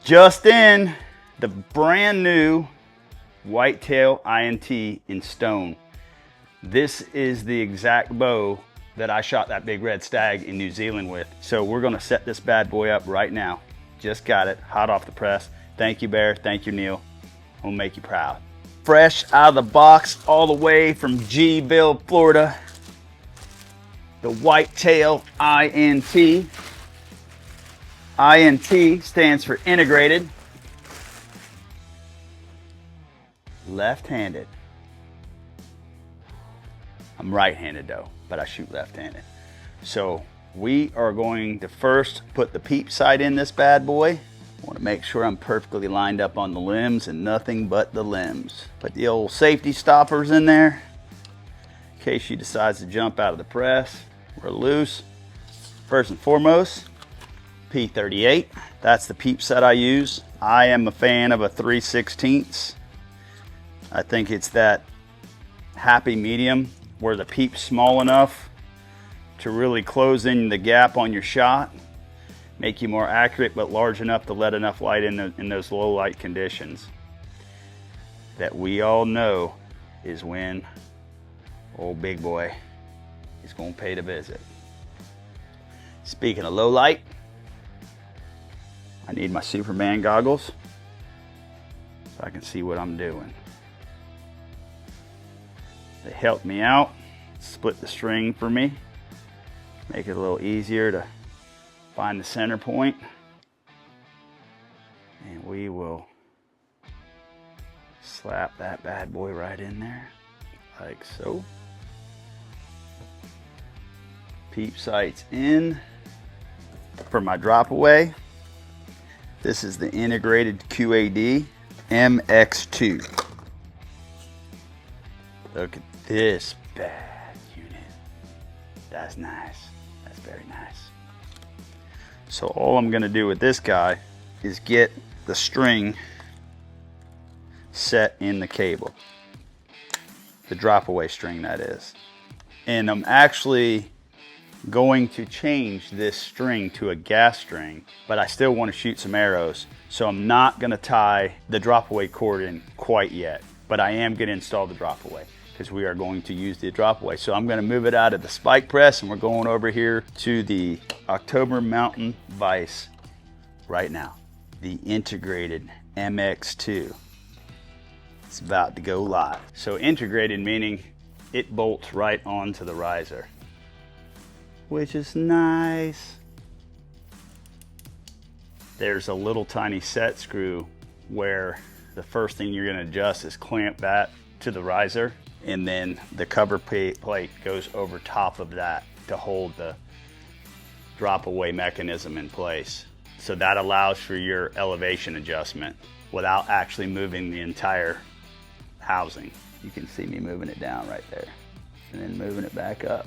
Just in, the brand new Whitetail INT in stone. This is the exact bow that I shot that big red stag in New Zealand with. So we're gonna set this bad boy up right now. Just got it, hot off the press. Thank you, Bear, thank you, Neil. We'll make you proud. Fresh out of the box, all the way from Gville, Florida. The Whitetail INT. INT stands for integrated. Left-handed. I'm right-handed though, but I shoot left-handed. So we are going to first put the peep sight in this bad boy. I want to make sure I'm perfectly lined up on the limbs and nothing but the limbs. Put the old safety stoppers in there in case she decides to jump out of the press. We're loose. First and foremost, P38. That's the peep set I use. I am a fan of a 3/16. I think it's that happy medium where the peep's small enough to really close in the gap on your shot, make you more accurate, but large enough to let enough light in those low light conditions that we all know is when old big boy is gonna pay the visit. Speaking of low light, I need my Superman goggles so I can see what I'm doing. They help me out, split the string for me, make it a little easier to find the center point. And we will slap that bad boy right in there, like so. Peep sights in. For my drop away, this is the integrated QAD MX2. Look at this bad unit. That's nice. That's very nice. So all I'm gonna do with this guy is get the string set in the cable. The drop away string, that is. And I'm actually going to change this string to a gas string, but I still want to shoot some arrows. So I'm not gonna tie the drop away cord in quite yet, but I am gonna install the drop away because we are going to use the drop away. So I'm gonna move it out of the spike press and we're going over here to the October Mountain Vise right now. The integrated MX2. It's about to go live. So integrated meaning it bolts right onto the riser, which is nice. There's a little tiny set screw where the first thing you're gonna adjust is clamp that to the riser, and then the cover plate goes over top of that to hold the drop away mechanism in place. So that allows for your elevation adjustment without actually moving the entire housing. You can see me moving it down right there and then moving it back up.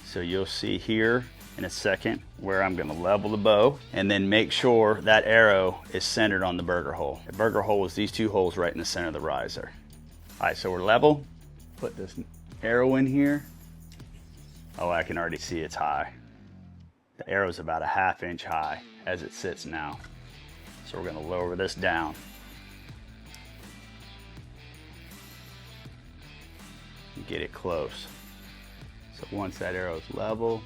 So you'll see here in a second where I'm gonna level the bow and then make sure that arrow is centered on the burger hole. The burger hole is these two holes right in the center of the riser. All right, so we're level. Put this arrow in here. Oh, I can already see it's high. The arrow's about a ½ inch high as it sits now. So we're gonna lower this down. And get it close. So once that arrow is level,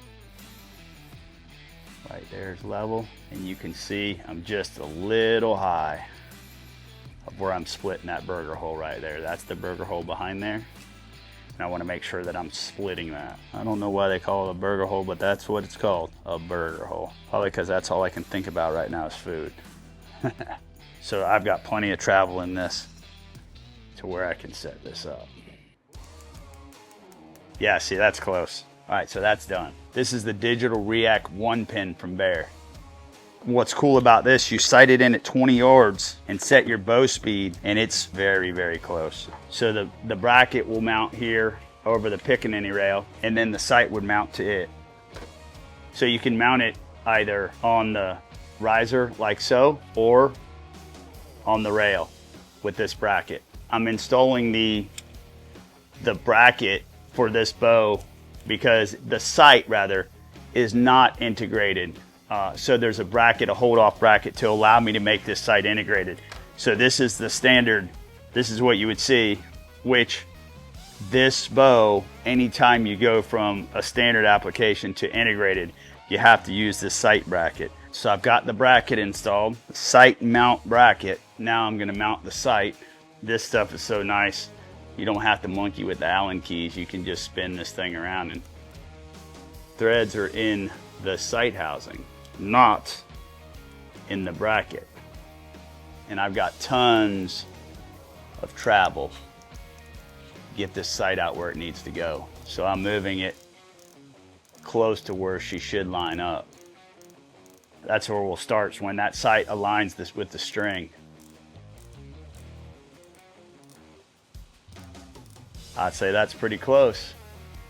right there is level, and you can see I'm just a little high of where I'm splitting that burger hole right there. That's the burger hole behind there. And I want to make sure that I'm splitting that. I don't know why they call it a burger hole, but that's what it's called, a burger hole. Probably because that's all I can think about right now is food. So I've got plenty of travel in this to where I can set this up. Yeah, see, that's close. All right, so that's done. This is the digital React 1 pin from Bear. What's cool about this, you sight it in at 20 yards and set your bow speed, and it's very, very close. So the bracket will mount here over the pickaninny rail, and then the sight would mount to it. So you can mount it either on the riser like so, or on the rail with this bracket. I'm installing the bracket for this bow because the sight rather is not integrated So there's a bracket, a hold off bracket to allow me to make this sight integrated. So this is the standard, this is what you would see, which this bow, anytime you go from a standard application to integrated, you have to use this sight bracket. So I've got the bracket installed, sight mount bracket. Now I'm gonna mount the sight. This stuff is so nice. You don't have to monkey with the Allen keys. You can just spin this thing around, and threads are in the sight housing, not in the bracket. And I've got tons of travel to get this sight out where it needs to go. So I'm moving it close to where she should line up. That's where we'll start, when that sight aligns this with the string. I'd say that's pretty close.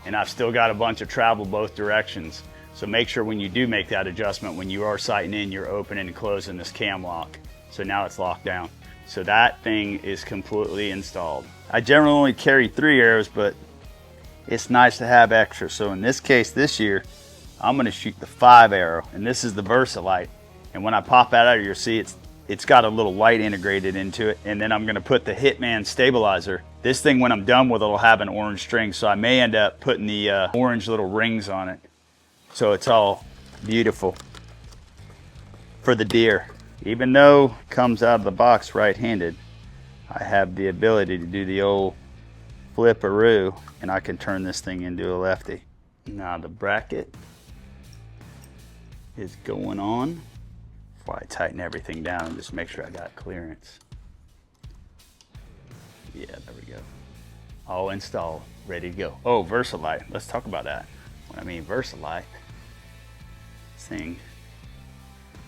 And I've still got a bunch of travel both directions. So make sure when you do make that adjustment, when you are sighting in, you're opening and closing this cam lock. So now it's locked down. So that thing is completely installed. I generally only carry 3 arrows, but it's nice to have extra. So in this case, this year, I'm gonna shoot the 5 arrow, and this is the VersaLight. And when I pop that out, you'll see it's got a little light integrated into it. And then I'm gonna put the Hitman stabilizer. This thing, when I'm done with it, will have an orange string. So I may end up putting the orange little rings on it. So it's all beautiful for the deer. Even though it comes out of the box right-handed, I have the ability to do the old flipperoo, and I can turn this thing into a lefty. Now the bracket is going on. Before I tighten everything down and just make sure I got clearance. Yeah, there we go. All installed, ready to go. Oh, VersaLight, let's talk about that. When I mean VersaLight, this thing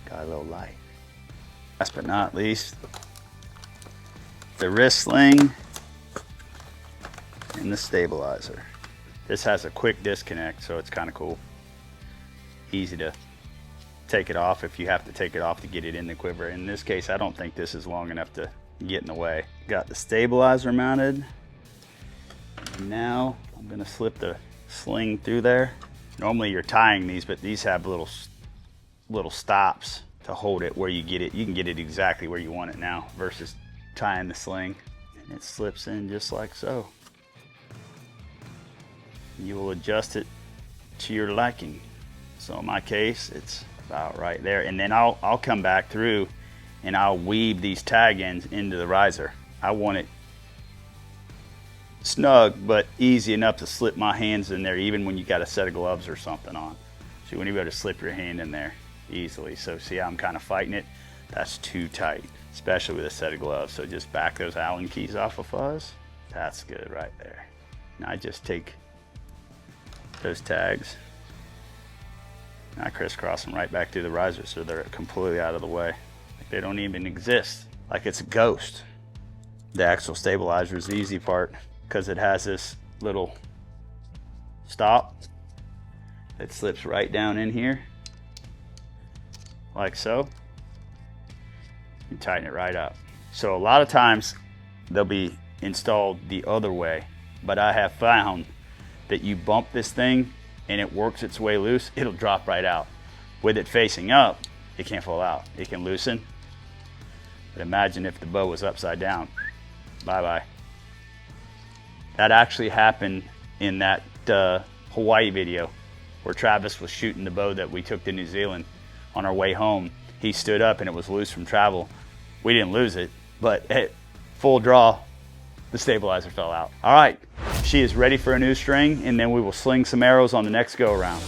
got a little light. Last but not least, the wrist sling and the stabilizer. This has a quick disconnect, so it's kind of cool. Easy to take it off if you have to take it off to get it in the quiver. In this case, I don't think this is long enough to get in the way. Got the stabilizer mounted. And now I'm gonna slip the sling through there. Normally you're tying these, but these have little stops to hold it where you get it. You can get it exactly where you want it now versus tying the sling. And it slips in just like so. You will adjust it to your liking. So in my case, it's about right there. And then I'll come back through and I'll weave these tag ends into the riser. I want it snug, but easy enough to slip my hands in there, even when you got a set of gloves or something on. So you want to be able to slip your hand in there easily. So see how I'm kind of fighting it? That's too tight, especially with a set of gloves. So just back those Allen keys off of fuzz. That's good right there. Now I just take those tags and I crisscross them right back through the riser so they're completely out of the way. Like they don't even exist, like it's a ghost. The axle stabilizer is the easy part because it has this little stop that slips right down in here like so. You tighten it right up. So a lot of times they'll be installed the other way, but I have found that you bump this thing and it works its way loose, it'll drop right out. With it facing up, it can't fall out. It can loosen. But imagine if the bow was upside down. Bye-bye. That actually happened in that Hawaii video where Travis was shooting the bow that we took to New Zealand. On our way home, he stood up and it was loose from travel. We didn't lose it, but at full draw, the stabilizer fell out. All right, she is ready for a new string, and then we will sling some arrows on the next go around.